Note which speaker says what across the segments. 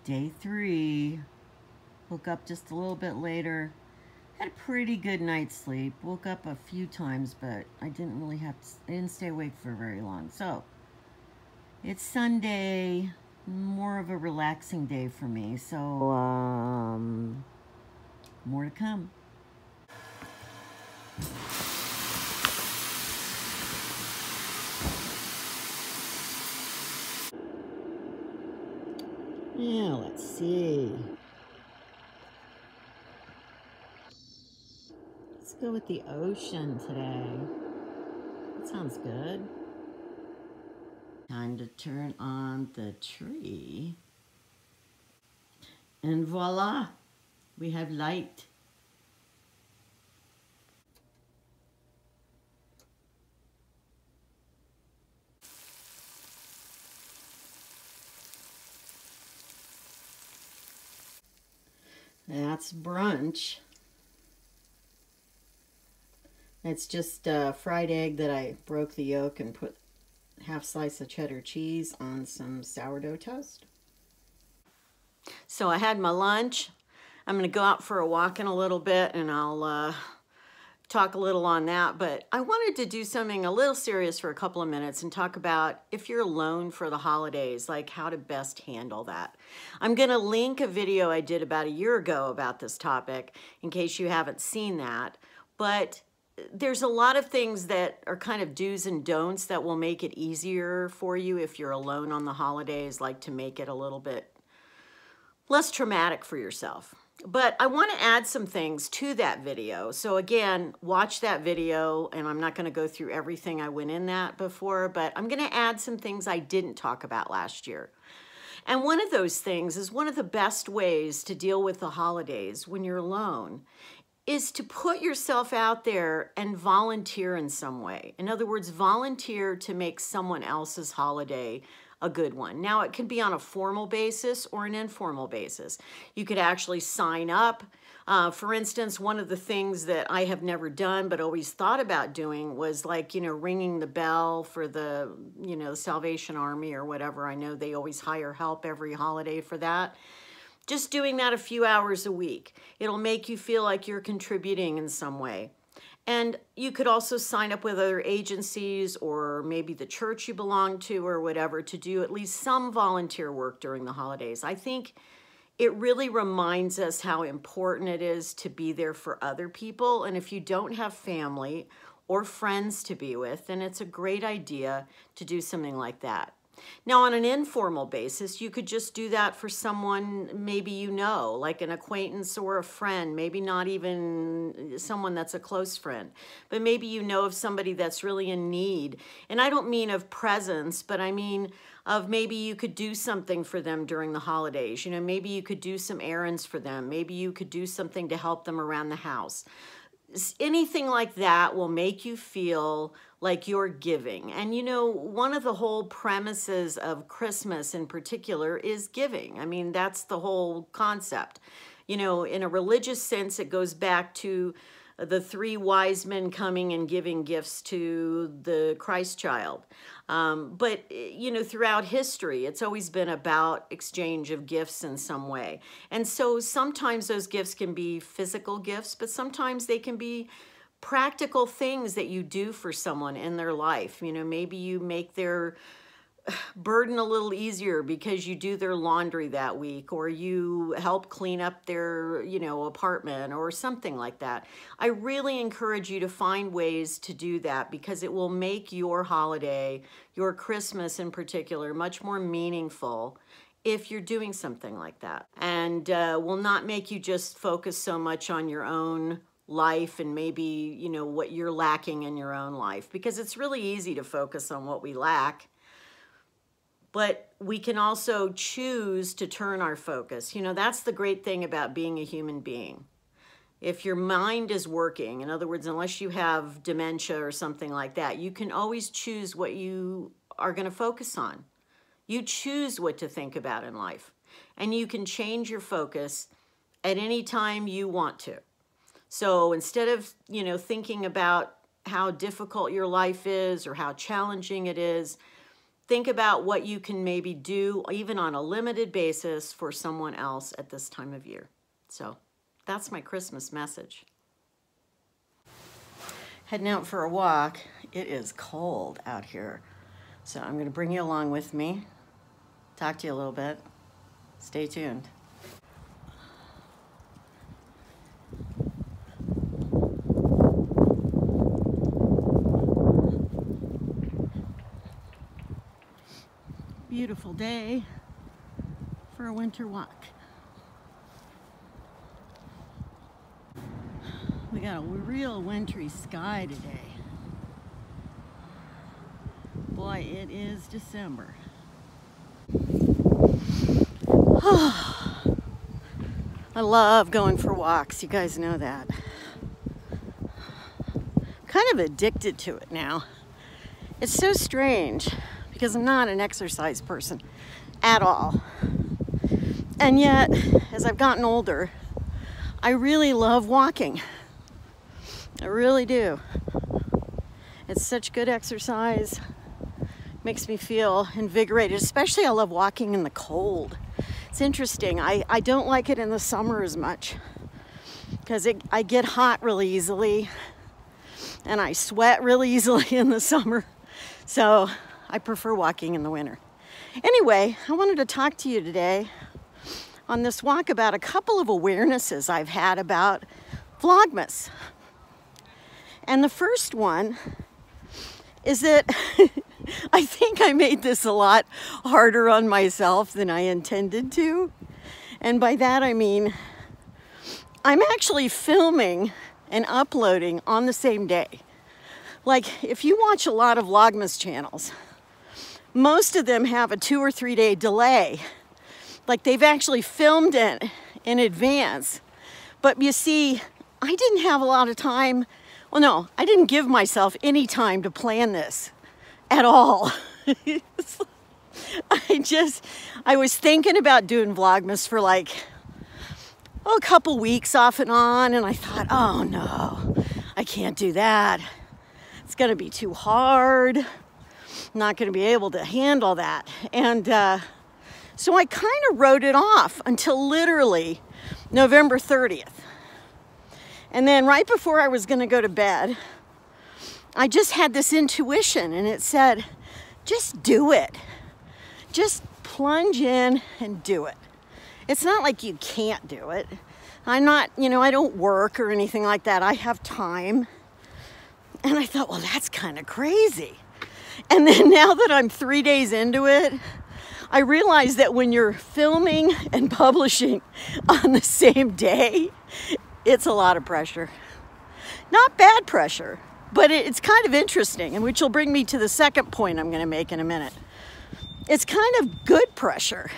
Speaker 1: Day 3. Woke up just a little bit later. Had a pretty good night's sleep. Woke up a few times, but I didn't stay awake for very long. So, it's Sunday, more of a relaxing day for me. So, more to come. Yeah, let's see. Let's go with the ocean today. That sounds good. Time to turn on the tree. And voila, we have light. That's brunch. It's just a fried egg that I broke the yolk and put half slice of cheddar cheese on some sourdough toast. So I had my lunch. I'm gonna go out for a walk in a little bit and I'll talk a little on that, but I wanted to do something a little serious for a couple of minutes and talk about if you're alone for the holidays, like how to best handle that. I'm gonna link a video I did about a year ago about this topic in case you haven't seen that, but there's a lot of things that are kind of do's and don'ts that will make it easier for you if you're alone on the holidays, like to make it a little bit less traumatic for yourself. But I want to add some things to that video. So again, watch that video, and I'm not going to go through everything I went in that before, but I'm going to add some things I didn't talk about last year. And one of those things is one of the best ways to deal with the holidays when you're alone is to put yourself out there and volunteer in some way. In other words, volunteer to make someone else's holiday a good one. Now, it can be on a formal basis or an informal basis. You could actually sign up. For instance, one of the things that I have never done but always thought about doing was like, ringing the bell for the, the Salvation Army or whatever. I know they always hire help every holiday for that. Just doing that a few hours a week. It'll make you feel like you're contributing in some way. And you could also sign up with other agencies or maybe the church you belong to or whatever to do at least some volunteer work during the holidays. I think it really reminds us how important it is to be there for other people. And if you don't have family or friends to be with, then it's a great idea to do something like that. Now, on an informal basis, you could just do that for someone maybe you know, like an acquaintance or a friend, maybe not even someone that's a close friend, but maybe you know of somebody that's really in need. And I don't mean of presents, but I mean of maybe you could do something for them during the holidays. Maybe you could do some errands for them. Maybe you could do something to help them around the house. Anything like that will make you feel like you're giving. And one of the whole premises of Christmas in particular is giving. I mean, that's the whole concept. In a religious sense, it goes back to the 3 wise men coming and giving gifts to the Christ child. But throughout history, it's always been about exchange of gifts in some way. And so sometimes those gifts can be physical gifts, but sometimes they can be practical things that you do for someone in their life. Maybe you make their burden a little easier because you do their laundry that week, or you help clean up their, apartment or something like that. I really encourage you to find ways to do that because it will make your holiday, your Christmas in particular, much more meaningful if you're doing something like that, and will not make you just focus so much on your own life and maybe, what you're lacking in your own life, because it's really easy to focus on what we lack. But we can also choose to turn our focus. That's the great thing about being a human being. If your mind is working, in other words, unless you have dementia or something like that, you can always choose what you are going to focus on. You choose what to think about in life. And you can change your focus at any time you want to. So instead of, thinking about how difficult your life is or how challenging it is, think about what you can maybe do, even on a limited basis, for someone else at this time of year. So that's my Christmas message. Heading out for a walk. It is cold out here. So I'm going to bring you along with me. Talk to you a little bit. Stay tuned. Beautiful day for a winter walk. We got a real wintry sky today. Boy, it is December. I love going for walks. You guys know that. Kind of addicted to it now. It's so strange because I'm not an exercise person at all. And yet, as I've gotten older, I really love walking. I really do. It's such good exercise. Makes me feel invigorated. Especially I love walking in the cold. It's interesting. I don't like it in the summer as much because I get hot really easily and I sweat really easily in the summer. So I prefer walking in the winter. Anyway, I wanted to talk to you today on this walk about a couple of awarenesses I've had about Vlogmas. And the first one is that I think I made this a lot harder on myself than I intended to. And by that I mean, I'm actually filming and uploading on the same day. Like, if you watch a lot of Vlogmas channels, most of them have a 2 or 3 day delay. Like, they've actually filmed it in advance. But you see, I didn't have a lot of time. Well, no, I didn't give myself any time to plan this at all. I was thinking about doing Vlogmas for like, a couple weeks off and on, and I thought, oh no, I can't do that. It's gonna be too hard. I'm not gonna be able to handle that. And so I kind of wrote it off until literally November 30th. And then right before I was gonna go to bed, I just had this intuition and it said, just do it. Just plunge in and do it. It's not like you can't do it. I'm not, I don't work or anything like that. I have time. And I thought, well, that's kind of crazy. And then now that I'm 3 days into it, I realize that when you're filming and publishing on the same day, it's a lot of pressure. Not bad pressure, but it's kind of interesting, and which will bring me to the second point I'm going to make in a minute. It's kind of good pressure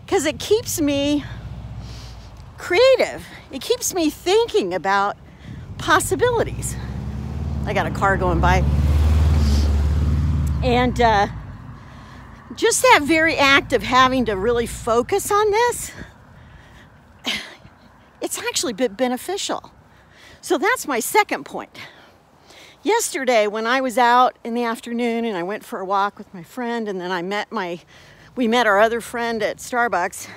Speaker 1: because it keeps me creative. It keeps me thinking about possibilities. I got a car going by. And just that very act of having to really focus on this, it's actually been beneficial. So that's my second point. Yesterday, when I was out in the afternoon and I went for a walk with my friend, and then we met our other friend at Starbucks,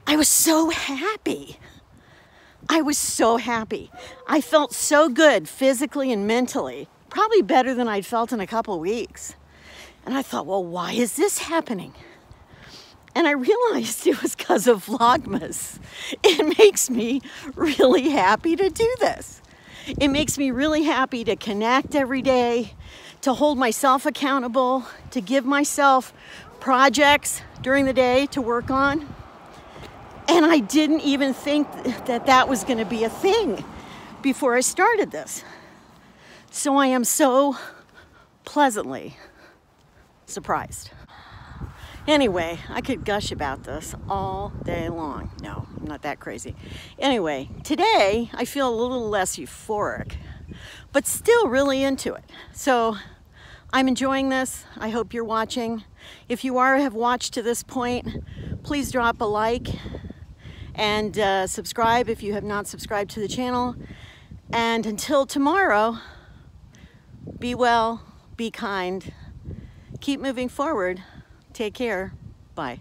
Speaker 1: I was so happy. I was so happy. I felt so good physically and mentally, probably better than I'd felt in a couple of weeks. And I thought, well, why is this happening? And I realized it was because of Vlogmas. It makes me really happy to do this. It makes me really happy to connect every day, to hold myself accountable, to give myself projects during the day to work on. And I didn't even think that that was going to be a thing before I started this. So I am so pleasantly surprised. Anyway, I could gush about this all day long. No, I'm not that crazy. Anyway, today I feel a little less euphoric, but still really into it. So I'm enjoying this. I hope you're watching. If you have watched to this point, please drop a like and subscribe if you have not subscribed to the channel. And until tomorrow, be well, be kind, keep moving forward. Take care. Bye.